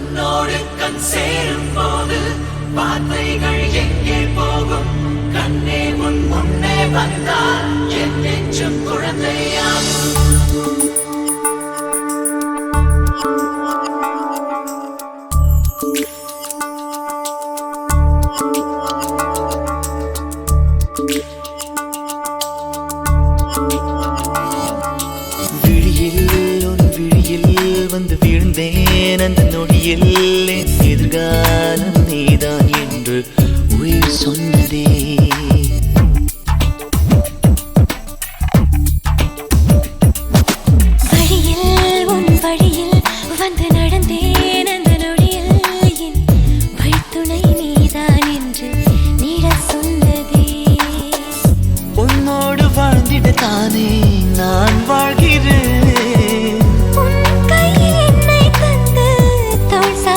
கண்ணோடு கண் சேரும் போது வார்த்தைகள் எங்கே போகும்? கண்ணே உன் முன்னே வந்தால் என் நெஞ்சும் குழந்தையாகும். வந்து வீழ்ந்தேன் அந்த நொடியில் என் எதிர்காலம் நீதான் என்று உயிர் சொன்னதே.